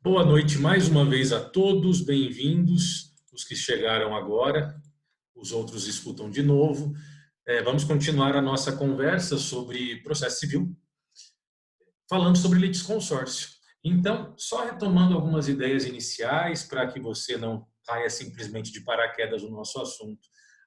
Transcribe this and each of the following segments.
Boa noite mais uma vez a todos, bem-vindos, os que chegaram agora, os outros escutam de novo. Vamos continuar a nossa conversa sobre processo civil, falando sobre litisconsórcio. Então, só retomando algumas ideias iniciais para que você não caia simplesmente de paraquedas no nosso assunto.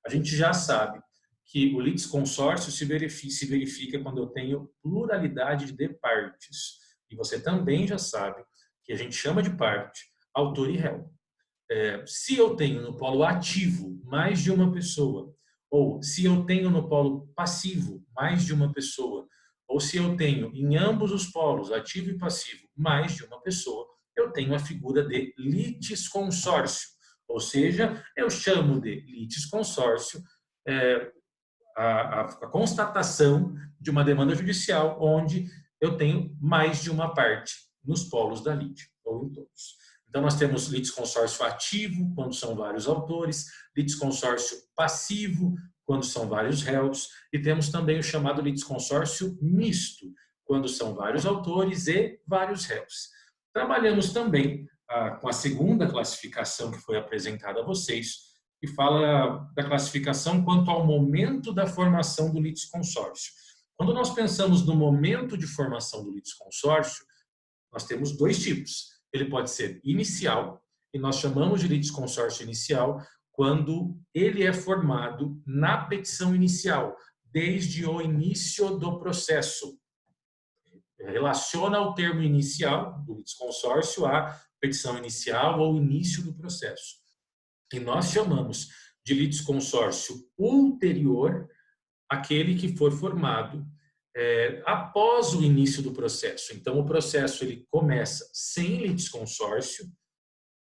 A gente já sabe que o litisconsórcio se verifica quando eu tenho pluralidade de partes. E você também já sabe que a gente chama de parte autor e réu. Se eu tenho no polo ativo mais de uma pessoa, ou se eu tenho no polo passivo mais de uma pessoa, ou se eu tenho em ambos os polos, ativo e passivo, mais de uma pessoa, eu tenho a figura de litisconsórcio. Ou seja, eu chamo de litisconsórcio a constatação de uma demanda judicial onde eu tenho mais de uma parte nos polos da lide, ou em todos. Então, nós temos litisconsórcio ativo, quando são vários autores, litisconsórcio passivo, quando são vários réus, e temos também o chamado litisconsórcio misto, quando são vários autores e vários réus. Trabalhamos também com a segunda classificação que foi apresentada a vocês, que fala da classificação quanto ao momento da formação do litisconsórcio. Quando nós pensamos no momento de formação do litisconsórcio, nós temos dois tipos. Ele pode ser inicial, e nós chamamos de litisconsórcio inicial quando ele é formado na petição inicial, desde o início do processo. Relaciona o termo inicial do litisconsórcio à petição inicial ou início do processo. E nós chamamos de litisconsórcio ulterior aquele que for formado após o início do processo. Então, o processo ele começa sem litisconsórcio,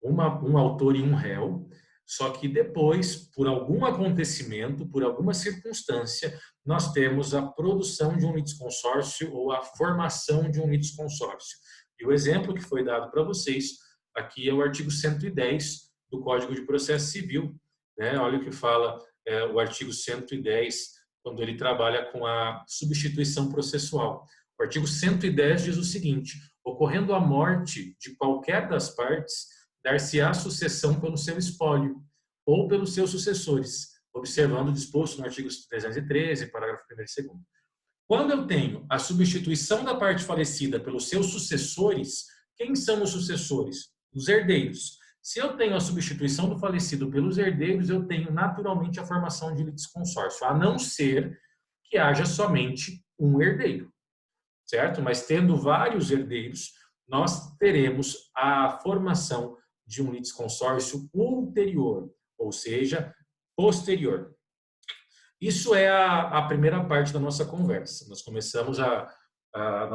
um autor e um réu, só que depois, por algum acontecimento, por alguma circunstância, nós temos a produção de um litisconsórcio ou a formação de um litisconsórcio. E o exemplo que foi dado para vocês aqui é o artigo 110 do Código de Processo Civil. Olha o que fala o artigo 110, quando ele trabalha com a substituição processual. O artigo 110 diz o seguinte: ocorrendo a morte de qualquer das partes, dar-se-á sucessão pelo seu espólio ou pelos seus sucessores, observando o disposto no artigo 313, parágrafo 1º e 2º. Quando eu tenho a substituição da parte falecida pelos seus sucessores, quem são os sucessores? Os herdeiros. Se eu tenho a substituição do falecido pelos herdeiros, eu tenho naturalmente a formação de litisconsórcio, a não ser que haja somente um herdeiro, certo? Mas tendo vários herdeiros, nós teremos a formação de um litisconsórcio ulterior, ou seja, posterior. Isso é a primeira parte da nossa conversa. Nós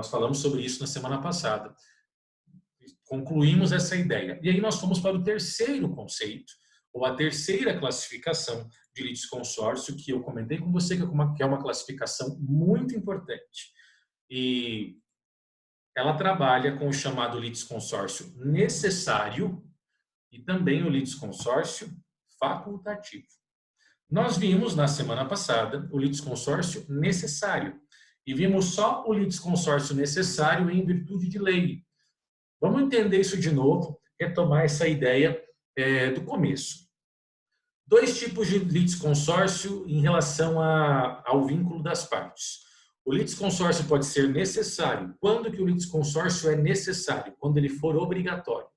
falamos sobre isso na semana passada. Concluímos essa ideia. E aí nós fomos para o terceiro conceito, ou a terceira classificação de litisconsórcio, que eu comentei com você, que é uma classificação muito importante. E ela trabalha com o chamado litisconsórcio necessário e também o litisconsórcio facultativo. Nós vimos na semana passada o litisconsórcio necessário e vimos só o litisconsórcio necessário em virtude de lei. Vamos entender isso de novo, retomar essa ideia do começo. Dois tipos de litisconsórcio em relação ao vínculo das partes. O litisconsórcio pode ser necessário. Quando que o litisconsórcio é necessário? Quando ele for obrigatório.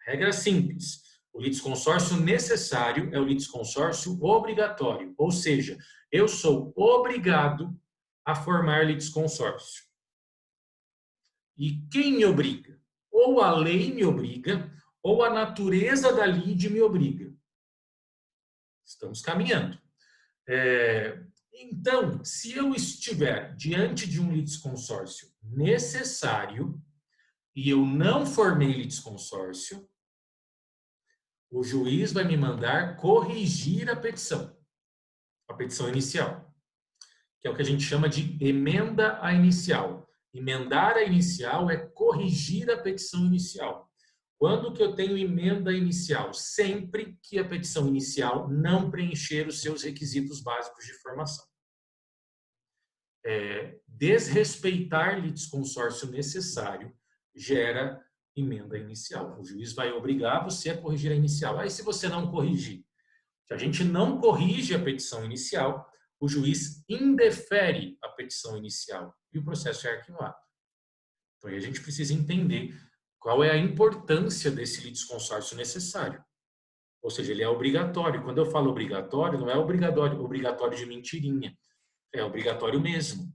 Regra simples. O litisconsórcio necessário é o litisconsórcio obrigatório. Ou seja, eu sou obrigado a formar litisconsórcio. E quem me obriga? Ou a lei me obriga, ou a natureza da lide me obriga. Estamos caminhando. Então, se eu estiver diante de um litisconsórcio necessário e eu não formei litisconsórcio, o juiz vai me mandar corrigir a petição inicial, que é o que a gente chama de emenda à inicial. Emendar a inicial é corrigir a petição inicial. Quando que eu tenho emenda inicial? Sempre que a petição inicial não preencher os seus requisitos básicos de formação. Desrespeitar litisconsórcio necessário gera emenda inicial. O juiz vai obrigar você a corrigir a inicial. Aí, se você não corrigir, se a gente não corrige a petição inicial, o juiz indefere a petição inicial e o processo é arquivado. Então, aí a gente precisa entender qual é a importância desse litisconsórcio necessário. Ou seja, ele é obrigatório. Quando eu falo obrigatório, não é obrigatório de mentirinha. É obrigatório mesmo.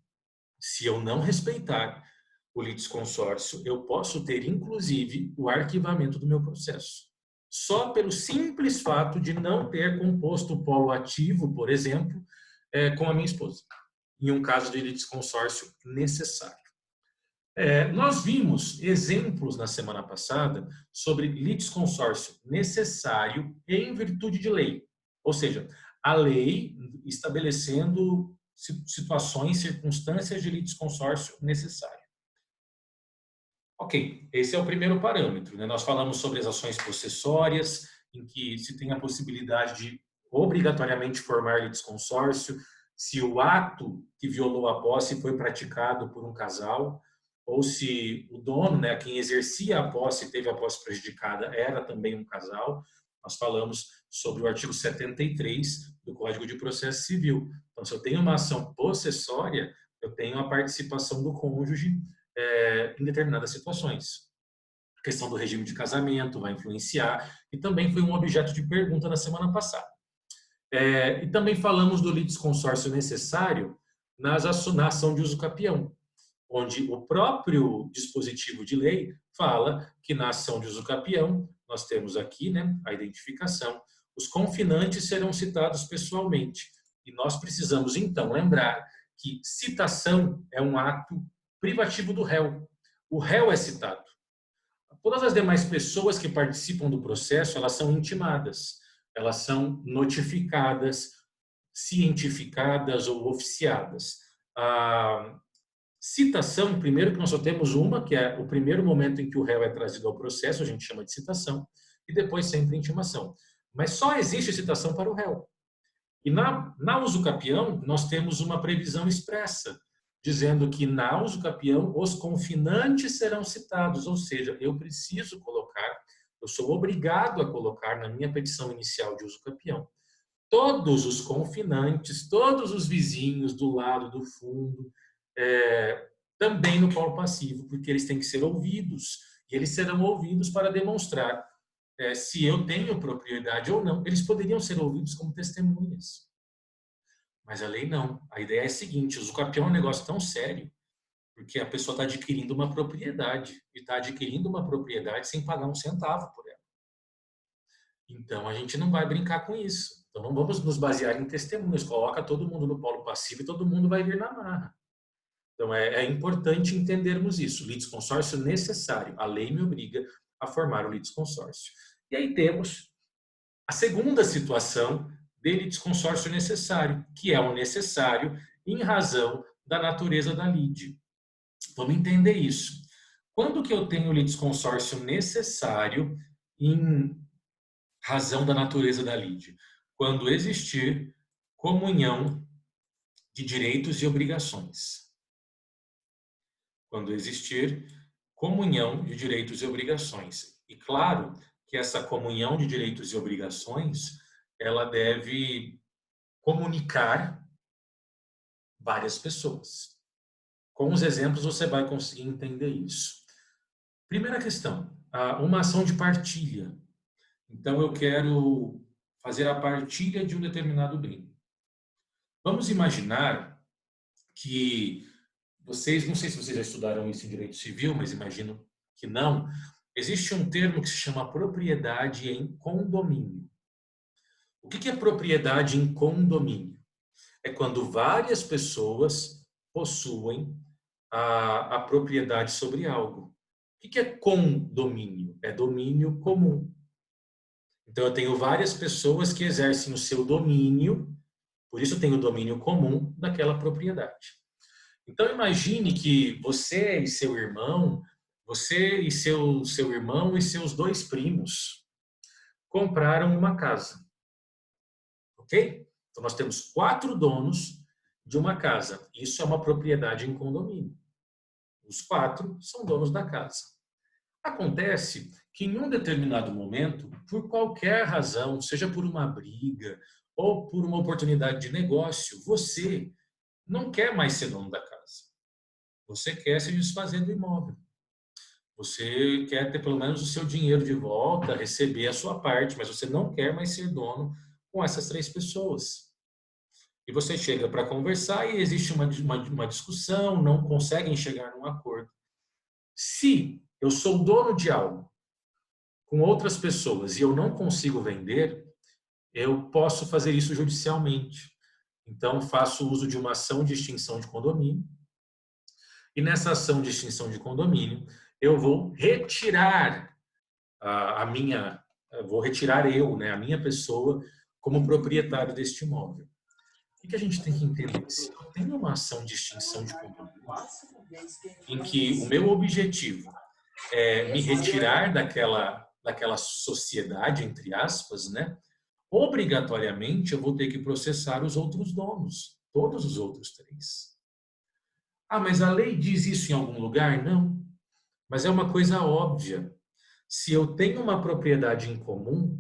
Se eu não respeitar o litisconsórcio, eu posso ter, inclusive, o arquivamento do meu processo. Só pelo simples fato de não ter composto o polo ativo, por exemplo, com a minha esposa, em um caso de litisconsórcio necessário. Nós vimos exemplos na semana passada sobre litisconsórcio necessário em virtude de lei. Ou seja, a lei estabelecendo situações, circunstâncias de litisconsórcio necessário. Ok, esse é o primeiro parâmetro, né? Nós falamos sobre as ações possessórias, em que se tem a possibilidade de obrigatoriamente formar litisconsórcio, se o ato que violou a posse foi praticado por um casal, ou se o dono, né, quem exercia a posse e teve a posse prejudicada, era também um casal. Nós falamos sobre o artigo 73 do Código de Processo Civil. Então, se eu tenho uma ação possessória, eu tenho a participação do cônjuge em determinadas situações. A questão do regime de casamento vai influenciar, e também foi um objeto de pergunta na semana passada. E também falamos do litisconsórcio necessário na ação de uso capião, onde o próprio dispositivo de lei fala que na ação de uso capião, nós temos aqui, né, a identificação, os confinantes serão citados pessoalmente. E nós precisamos, então, lembrar que citação é um ato privativo do réu. O réu é citado. Todas as demais pessoas que participam do processo, elas são intimadas, elas são notificadas, cientificadas ou oficiadas. A citação, primeiro que nós só temos uma, que é o primeiro momento em que o réu é trazido ao processo, a gente chama de citação, e depois sempre intimação. Mas só existe citação para o réu. E na uso capião, nós temos uma previsão expressa, dizendo que na uso capião os confinantes serão citados, ou seja, eu preciso colocar, eu sou obrigado a colocar na minha petição inicial de uso capião todos os confinantes, todos os vizinhos do lado, do fundo, também no polo passivo, porque eles têm que ser ouvidos, e eles serão ouvidos para demonstrar se eu tenho propriedade ou não. Eles poderiam ser ouvidos como testemunhas. Mas a lei não. A ideia é a seguinte: o usucapião é um negócio tão sério, porque a pessoa está adquirindo uma propriedade, e está adquirindo uma propriedade sem pagar um centavo por ela. Então, a gente não vai brincar com isso. Então, não vamos nos basear em testemunhas. Coloca todo mundo no polo passivo e todo mundo vai vir na marra. Então, é importante entendermos isso. Litisconsórcio necessário. A lei me obriga a formar o litisconsórcio. E aí temos a segunda situação de litisconsórcio necessário, que é o necessário em razão da natureza da lide. Vamos entender isso. Quando que eu tenho litisconsórcio necessário em razão da natureza da lide? Quando existir comunhão de direitos e obrigações. Quando existir comunhão de direitos e obrigações. E claro que essa comunhão de direitos e obrigações, ela deve comunicar várias pessoas. Com os exemplos você vai conseguir entender isso. Primeira questão, uma ação de partilha. Então eu quero fazer a partilha de um determinado bem. Vamos imaginar que vocês, não sei se vocês já estudaram isso em direito civil, mas imagino que não. Existe um termo que se chama propriedade em condomínio. O que é propriedade em condomínio? É quando várias pessoas possuem a propriedade sobre algo. O que é condomínio? É domínio comum. Então, eu tenho várias pessoas que exercem o seu domínio, por isso tem o domínio comum daquela propriedade. Então, imagine que você e seu irmão, você e seu irmão e seus dois primos compraram uma casa. Ok? Então, nós temos 4 donos de uma casa. Isso é uma propriedade em condomínio. Os 4 são donos da casa. Acontece que em um determinado momento, por qualquer razão, seja por uma briga ou por uma oportunidade de negócio, você não quer mais ser dono da casa. Você quer se desfazer do imóvel. Você quer ter pelo menos o seu dinheiro de volta, receber a sua parte, mas você não quer mais ser dono com essas três pessoas. E você chega para conversar e existe uma discussão, não conseguem chegar num acordo. Se eu sou dono de algo com outras pessoas e eu não consigo vender, eu posso fazer isso judicialmente. Então, faço uso de uma ação de extinção de condomínio. E nessa ação de extinção de condomínio, eu vou retirar a minha, vou retirar eu, né, a minha pessoa, como proprietário deste imóvel. O que a gente tem que entender? Se eu tenho uma ação de extinção de condomínio, em que o meu objetivo é me retirar daquela sociedade, entre aspas, né? Obrigatoriamente eu vou ter que processar os outros donos, todos os outros três. Ah, mas a lei diz isso em algum lugar? Não. Mas é uma coisa óbvia. Se eu tenho uma propriedade em comum,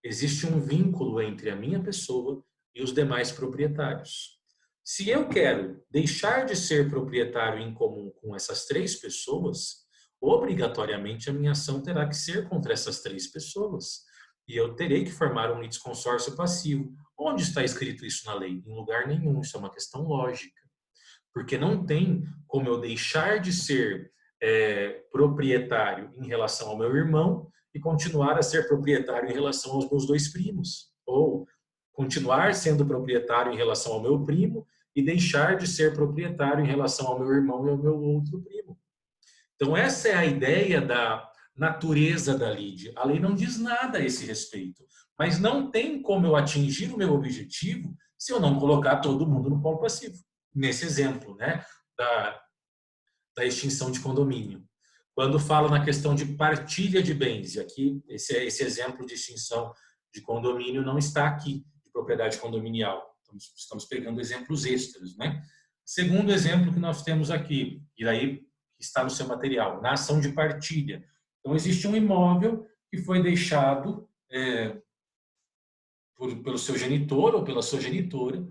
existe um vínculo entre a minha pessoa e os demais proprietários. Se eu quero deixar de ser proprietário em comum com essas três pessoas, obrigatoriamente a minha ação terá que ser contra essas três pessoas. E eu terei que formar um litisconsórcio passivo. Onde está escrito isso na lei? Em lugar nenhum. Isso é uma questão lógica. Porque não tem como eu deixar de ser proprietário em relação ao meu irmão e continuar a ser proprietário em relação aos meus dois primos. Ou continuar sendo proprietário em relação ao meu primo e deixar de ser proprietário em relação ao meu irmão e ao meu outro primo. Então, essa é a ideia da natureza da lide. A lei não diz nada a esse respeito, mas não tem como eu atingir o meu objetivo se eu não colocar todo mundo no polo passivo. Nesse exemplo, né, da extinção de condomínio. Quando fala na questão de partilha de bens, e aqui esse exemplo de extinção de condomínio não está aqui, de propriedade condominial. Estamos pegando exemplos extras, né? Segundo exemplo que nós temos aqui, e aí está no seu material, na ação de partilha. Então, existe um imóvel que foi deixado pelo seu genitor ou pela sua genitora,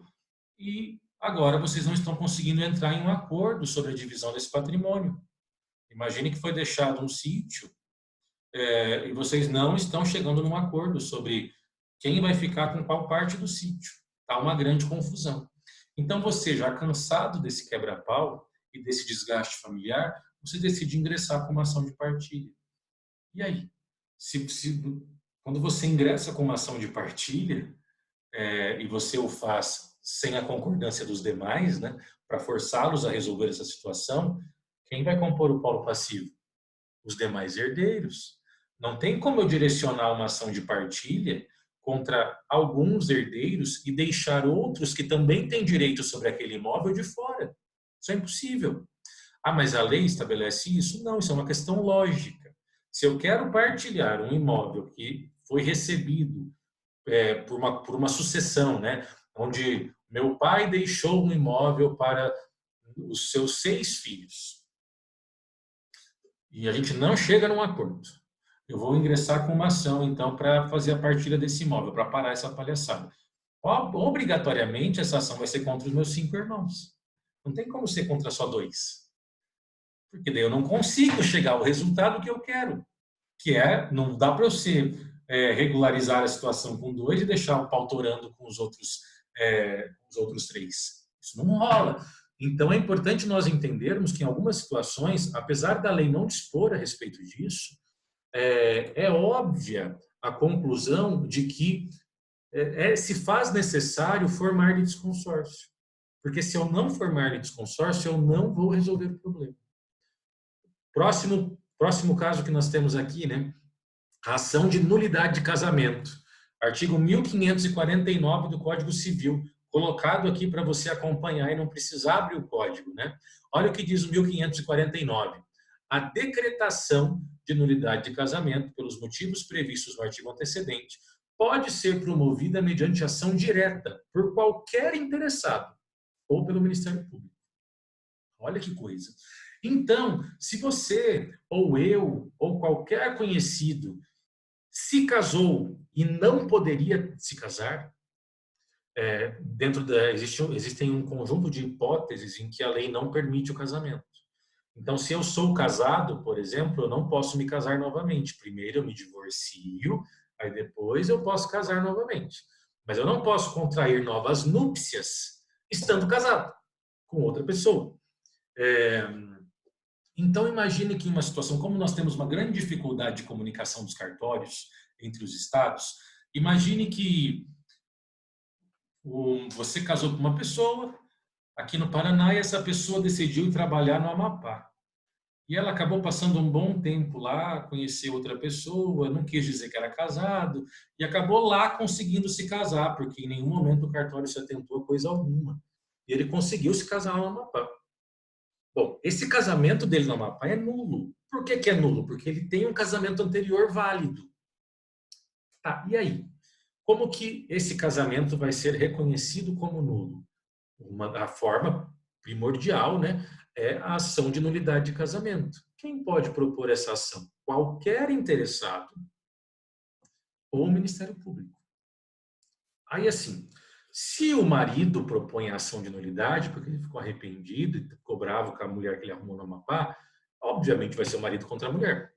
e agora vocês não estão conseguindo entrar em um acordo sobre a divisão desse patrimônio. Imagine que foi deixado um sítio e vocês não estão chegando num acordo sobre quem vai ficar com qual parte do sítio. Está uma grande confusão. Então, você, já cansado desse quebra-pau e desse desgaste familiar, você decide ingressar com uma ação de partilha. E aí? Quando você ingressa com uma ação de partilha, e você o faz sem a concordância dos demais, né, para forçá-los a resolver essa situação, quem vai compor o polo passivo? Os demais herdeiros. Não tem como eu direcionar uma ação de partilha contra alguns herdeiros e deixar outros que também têm direito sobre aquele imóvel de fora. Isso é impossível. Ah, mas a lei estabelece isso? Não, isso é uma questão lógica. Se eu quero partilhar um imóvel que foi recebido por uma sucessão, né, onde meu pai deixou um imóvel para os seus 6 filhos, e a gente não chega num acordo. Eu vou ingressar com uma ação, então, para fazer a partilha desse imóvel, para parar essa palhaçada. Obrigatoriamente, essa ação vai ser contra os meus 5 irmãos. Não tem como ser contra só 2. Porque daí eu não consigo chegar ao resultado que eu quero. Que não dá para você regularizar a situação com 2 e deixar o pau torando com os outros 3. Isso não rola. Então, é importante nós entendermos que, em algumas situações, apesar da lei não dispor a respeito disso, é óbvia a conclusão de que se faz necessário formar litisconsórcio. Porque se eu não formar litisconsórcio, eu não vou resolver o problema. Próximo caso que nós temos aqui, né? A ação de nulidade de casamento. Artigo 1549 do Código Civil, colocado aqui para você acompanhar e não precisar abrir o código, né? Olha o que diz o 1549. A decretação de nulidade de casamento, pelos motivos previstos no artigo antecedente, pode ser promovida mediante ação direta por qualquer interessado ou pelo Ministério Público. Olha que coisa. Então, se você, ou eu, ou qualquer conhecido se casou e não poderia se casar, existem um conjunto de hipóteses em que a lei não permite o casamento. Então, se eu sou casado, por exemplo, eu não posso me casar novamente. Primeiro eu me divorcio, aí depois eu posso casar novamente. Mas eu não posso contrair novas núpcias estando casado com outra pessoa. Então, imagine que em uma situação, como nós temos uma grande dificuldade de comunicação dos cartórios entre os estados, imagine que você casou com uma pessoa aqui no Paraná e essa pessoa decidiu trabalhar no Amapá. E ela acabou passando um bom tempo lá, conheceu outra pessoa, não quis dizer que era casado, e acabou lá conseguindo se casar, porque em nenhum momento o cartório se atentou a coisa alguma. E ele conseguiu se casar no Amapá. Bom, esse casamento dele no Amapá é nulo. Por que é nulo? Porque ele tem um casamento anterior válido. Tá, e aí? Como que esse casamento vai ser reconhecido como nulo? A forma primordial, né, é a ação de nulidade de casamento. Quem pode propor essa ação? Qualquer interessado ou o Ministério Público. Aí, assim, se o marido propõe a ação de nulidade, porque ele ficou arrependido e ficou bravo com a mulher que ele arrumou no Amapá, obviamente vai ser o marido contra a mulher,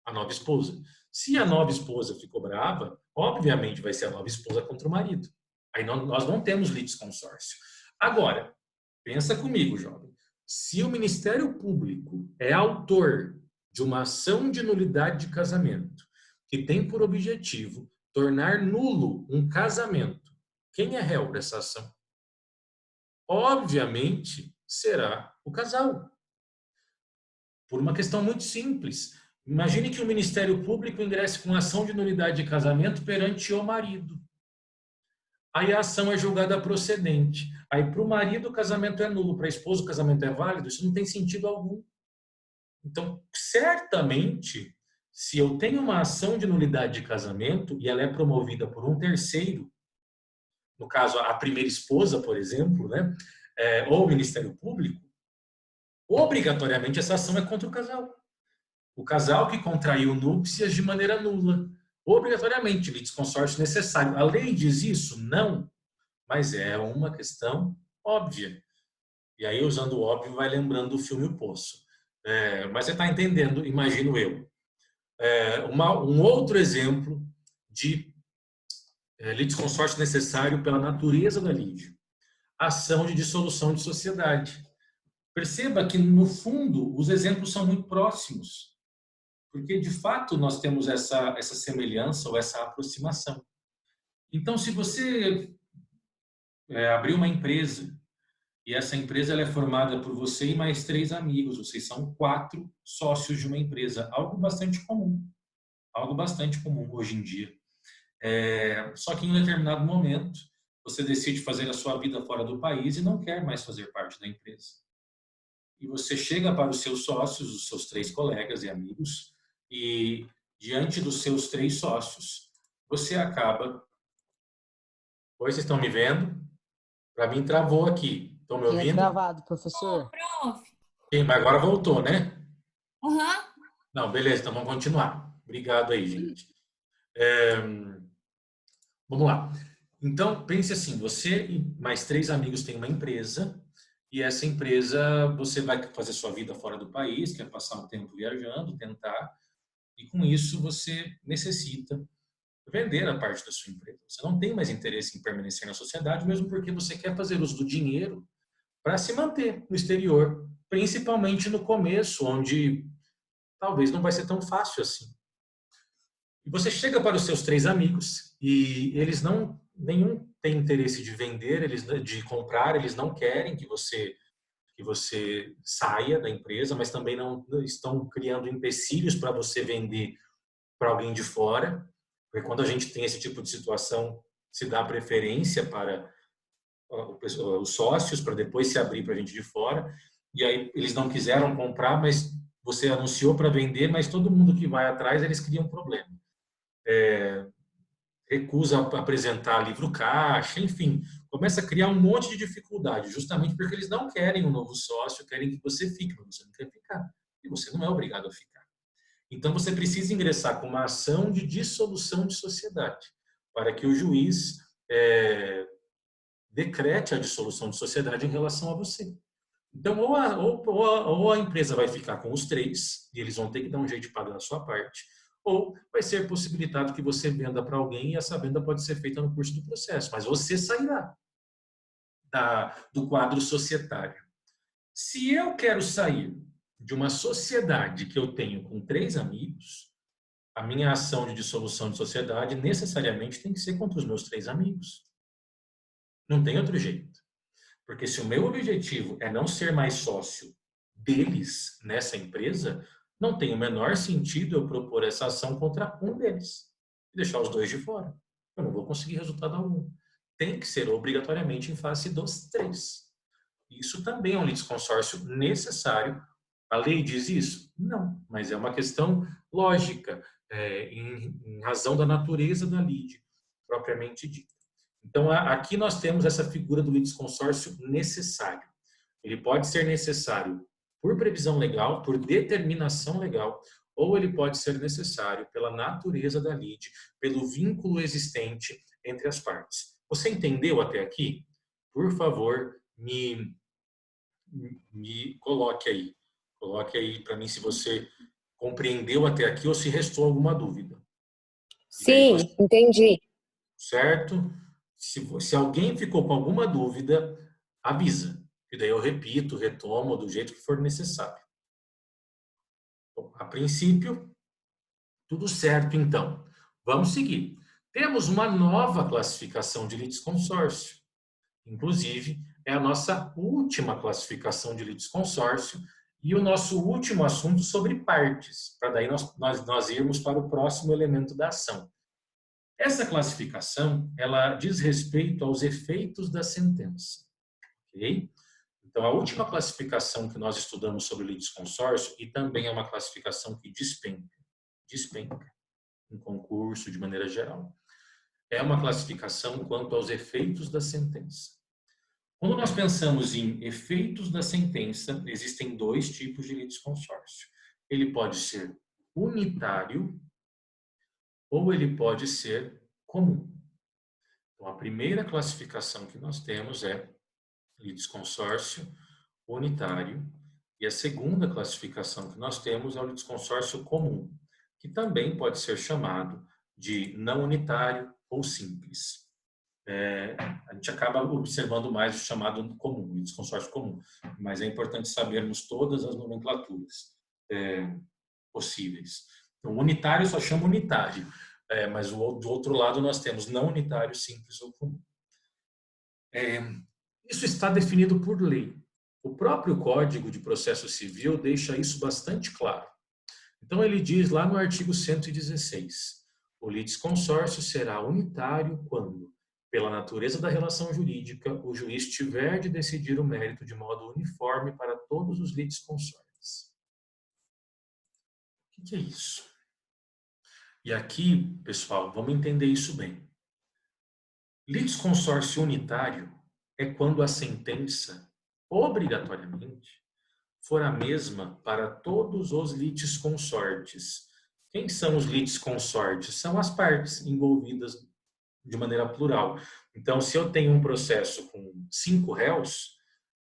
a nova esposa. Se a nova esposa ficou brava, obviamente vai ser a nova esposa contra o marido. Aí nós não temos litisconsórcio. Agora, pensa comigo, jovem. Se o Ministério Público é autor de uma ação de nulidade de casamento que tem por objetivo tornar nulo um casamento, quem é réu dessa ação? Obviamente será o casal. Por uma questão muito simples. Imagine que o Ministério Público ingresse com ação de nulidade de casamento perante o marido. Aí a ação é julgada procedente. Aí para o marido o casamento é nulo, para a esposa o casamento é válido, isso não tem sentido algum. Então, certamente, se eu tenho uma ação de nulidade de casamento e ela é promovida por um terceiro, no caso a primeira esposa, por exemplo, né, ou o Ministério Público, obrigatoriamente essa ação é contra o casal. O casal que contraiu núpcias de maneira nula. Obrigatoriamente, litisconsórcio necessário. A lei diz isso? Não. Mas é uma questão óbvia. E aí, usando o óbvio, vai lembrando o filme O Poço. Mas você está entendendo, imagino eu. Um outro exemplo de litisconsórcio necessário pela natureza da lide. Ação de dissolução de sociedade. Perceba que, no fundo, os exemplos são muito próximos. Porque, de fato, nós temos essa semelhança ou essa aproximação. Então, se você abrir uma empresa e essa empresa ela é formada por você e mais 3 amigos, vocês são 4 sócios de uma empresa, algo bastante comum hoje em dia. Só que em um determinado momento, você decide fazer a sua vida fora do país e não quer mais fazer parte da empresa. E você chega para os seus sócios, os seus 3 colegas e amigos, e diante dos seus 3 sócios, você acaba... Oi, vocês estão me vendo? Para mim travou aqui. Estão me ouvindo? Travado, professor. Mas agora voltou, né? Uhum. Não, beleza, então vamos continuar. Obrigado aí, gente. Vamos lá. Então, pense assim, você e mais 3 amigos têm uma empresa, e essa empresa, você vai fazer sua vida fora do país, quer passar um tempo viajando, tentar, e com isso você necessita vender a parte da sua empresa. Você não tem mais interesse em permanecer na sociedade, mesmo porque você quer fazer uso do dinheiro para se manter no exterior, principalmente no começo, onde talvez não vai ser tão fácil assim. E você chega para os seus 3 amigos e eles nenhum tem interesse de vender, de comprar, eles não querem que você saia da empresa, mas também não estão criando empecilhos para você vender para alguém de fora. Porque quando a gente tem esse tipo de situação, se dá preferência para os sócios, para depois se abrir para a gente de fora. E aí eles não quiseram comprar, mas você anunciou para vender, mas todo mundo que vai atrás, eles criam um problema. recusa apresentar livro caixa, enfim, começa a criar um monte de dificuldade, justamente porque eles não querem um novo sócio, querem que você fique, mas você não quer ficar, e você não é obrigado a ficar. Então, você precisa ingressar com uma ação de dissolução de sociedade, para que o juiz decrete a dissolução de sociedade em relação a você. Então, ou a empresa vai ficar com os três, e eles vão ter que dar um jeito de pagar a sua parte, ou vai ser possibilitado que você venda para alguém e essa venda pode ser feita no curso do processo, mas você sairá do quadro societário. Se eu quero sair de uma sociedade que eu tenho com 3 amigos, a minha ação de dissolução de sociedade necessariamente tem que ser contra os meus 3 amigos. Não tem outro jeito. Porque se o meu objetivo é não ser mais sócio deles nessa empresa, não tem o menor sentido eu propor essa ação contra um deles e deixar os 2 de fora. Eu não vou conseguir resultado algum. Tem que ser obrigatoriamente em face dos 3. Isso também é um litisconsórcio necessário. A lei diz isso? Não, mas é uma questão lógica, em razão da natureza da lide, propriamente dita. Então, aqui nós temos essa figura do litisconsórcio necessário. Ele pode ser necessário por previsão legal, por determinação legal, ou ele pode ser necessário pela natureza da lide, pelo vínculo existente entre as partes. Você entendeu até aqui? Por favor, me coloque aí. Coloque aí para mim se você compreendeu até aqui ou se restou alguma dúvida. E aí você, Sim, entendi. certo? Se alguém ficou com alguma dúvida, avisa. E daí eu repito, retomo do jeito que for necessário. Bom, a princípio, tudo certo então. Vamos seguir. Temos uma nova classificação de litisconsórcio. Inclusive, é a nossa última classificação de litisconsórcio e o nosso último assunto sobre partes, para daí nós irmos para o próximo elemento da ação. Essa classificação, ela diz respeito aos efeitos da sentença, ok? Então, a última classificação que nós estudamos sobre litisconsórcio, e também é uma classificação que despenca em concurso de maneira geral, é uma classificação quanto aos efeitos da sentença. Quando nós pensamos em efeitos da sentença, existem 2 tipos de litisconsórcio. Ele pode ser unitário ou ele pode ser comum. Então, a primeira classificação que nós temos é litisconsórcio unitário e a segunda classificação que nós temos é o litisconsórcio comum, que também pode ser chamado de não unitário ou simples. A gente acaba observando mais o chamado comum, o litisconsórcio comum, mas é importante sabermos todas as nomenclaturas possíveis. Então, o unitário só chama unitário, mas do outro lado nós temos não unitário, simples ou comum. Isso está definido por lei. O próprio Código de Processo Civil deixa isso bastante claro. Então, ele diz lá no artigo 116, o litisconsórcio será unitário quando, pela natureza da relação jurídica, o juiz tiver de decidir o mérito de modo uniforme para todos os litisconsortes. O que é isso? E aqui, pessoal, vamos entender isso bem. Litisconsórcio unitário é quando a sentença, obrigatoriamente, for a mesma para todos os litisconsortes. Quem são os litisconsortes? São as partes envolvidas de maneira plural. Então, se eu tenho um processo com 5 réus,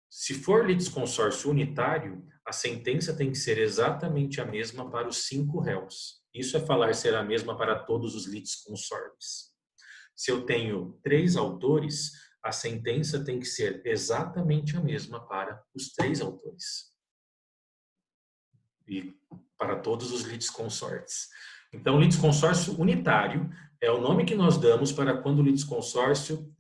se for litisconsórcio unitário, a sentença tem que ser exatamente a mesma para os 5 réus. Isso é falar ser a mesma para todos os litisconsortes. Se eu tenho 3 autores, a sentença tem que ser exatamente a mesma para os 3 autores. E para todos os litisconsortes. Então, litisconsórcio unitário é o nome que nós damos para quando o litisconsórcio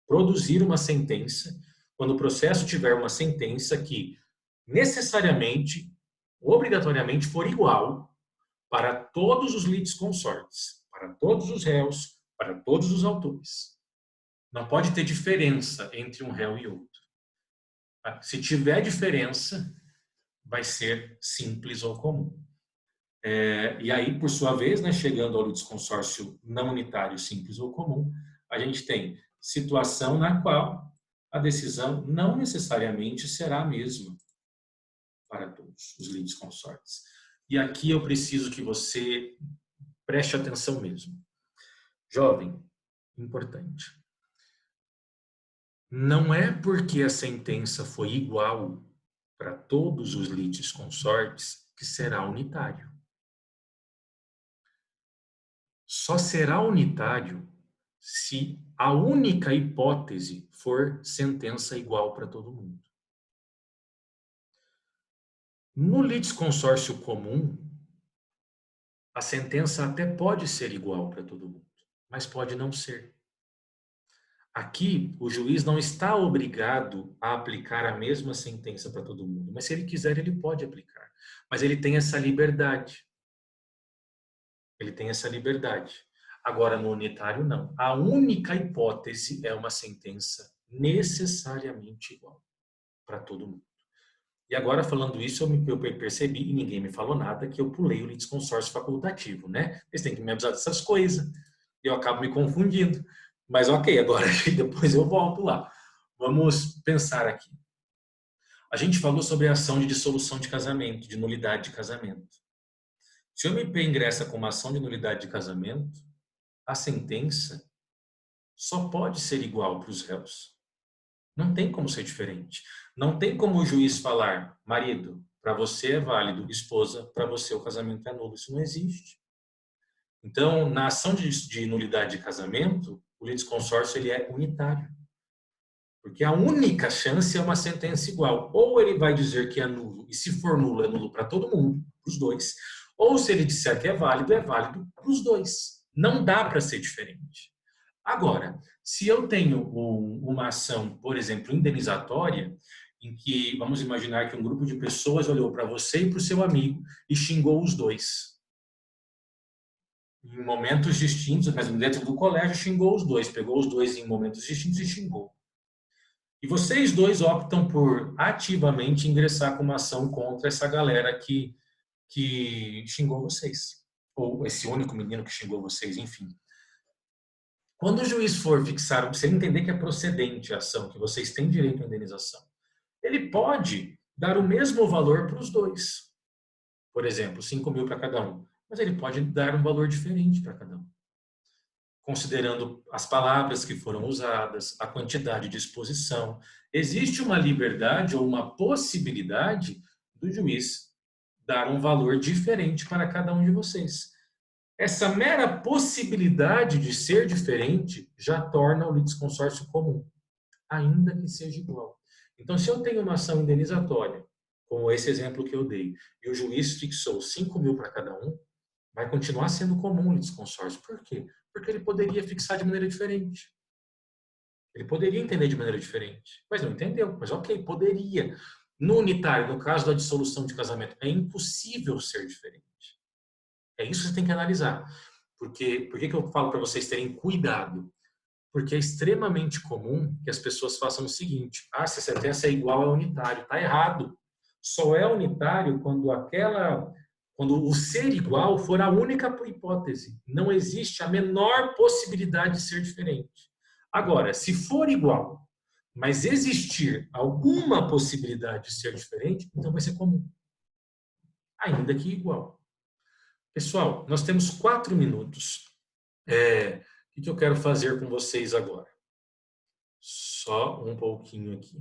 produzir uma sentença, quando o processo tiver uma sentença que necessariamente, obrigatoriamente, for igual para todos os litisconsortes, para todos os réus, para todos os autores. Não pode ter diferença entre um réu e outro. Se tiver diferença, vai ser simples ou comum. E aí, por sua vez, né, chegando ao litisconsórcio não unitário, simples ou comum, a gente tem situação na qual a decisão não necessariamente será a mesma para todos os litisconsortes. E aqui eu preciso que você preste atenção mesmo. Jovem, importante. Não é porque a sentença foi igual para todos os litisconsortes que será unitário. Só será unitário se a única hipótese for sentença igual para todo mundo. No litisconsórcio comum, a sentença até pode ser igual para todo mundo, mas pode não ser. Aqui, o juiz não está obrigado a aplicar a mesma sentença para todo mundo, mas se ele quiser, ele pode aplicar. Mas ele tem essa liberdade. Ele tem essa liberdade. Agora, no unitário, não. A única hipótese é uma sentença necessariamente igual para todo mundo. E agora, falando isso, eu percebi, e ninguém me falou nada, que eu pulei o litisconsórcio facultativo, né? Eles têm que me avisar dessas coisas, e eu acabo me confundindo. Mas ok, agora depois eu volto lá. Vamos pensar aqui. A gente falou sobre a ação de dissolução de casamento, de nulidade de casamento. Se o MP ingressa com uma ação de nulidade de casamento, a sentença só pode ser igual para os réus. Não tem como ser diferente. Não tem como o juiz falar, marido, para você é válido, esposa, para você o casamento é nulo. Isso não existe. Então, na ação de nulidade de casamento, o litisconsórcio ele é unitário. Porque a única chance é uma sentença igual. Ou ele vai dizer que é nulo, e se for nulo, é nulo para todo mundo, para os dois. Ou se ele disser que é válido para os dois. Não dá para ser diferente. Agora, se eu tenho uma ação, por exemplo, indenizatória, em que, vamos imaginar que um grupo de pessoas olhou para você e para o seu amigo e xingou os dois. Em momentos distintos, mas dentro do colégio xingou os dois, pegou os dois em momentos distintos e xingou. E vocês dois optam por ativamente ingressar com uma ação contra essa galera que xingou vocês. Ou esse único menino que xingou vocês, enfim. Quando o juiz for fixar, se ele entender que é procedente a ação, que vocês têm direito à indenização, ele pode dar o mesmo valor para os dois. Por exemplo, 5 mil para cada um. Mas ele pode dar um valor diferente para cada um. Considerando as palavras que foram usadas, a quantidade de exposição. Existe uma liberdade ou uma possibilidade do juiz dar um valor diferente para cada um de vocês. Essa mera possibilidade de ser diferente já torna o litisconsórcio comum, ainda que seja igual. Então, se eu tenho uma ação indenizatória, como esse exemplo que eu dei, e o juiz fixou 5 mil para cada um, vai continuar sendo comum o litisconsórcio. Por quê? Porque ele poderia fixar de maneira diferente. Ele poderia entender de maneira diferente, mas não entendeu. Mas ok, poderia. No unitário, no caso da dissolução de casamento, é impossível ser diferente. É isso que você tem que analisar. Por que eu falo para vocês terem cuidado? Porque é extremamente comum que as pessoas façam o seguinte: se a sentença é igual, é unitário. Está errado. Só é unitário quando o ser igual for a única hipótese. Não existe a menor possibilidade de ser diferente. Agora, se for igual, mas existir alguma possibilidade de ser diferente, então vai ser comum. Ainda que igual. Pessoal, nós temos 4 minutos. O que eu quero fazer com vocês agora? Só um pouquinho aqui.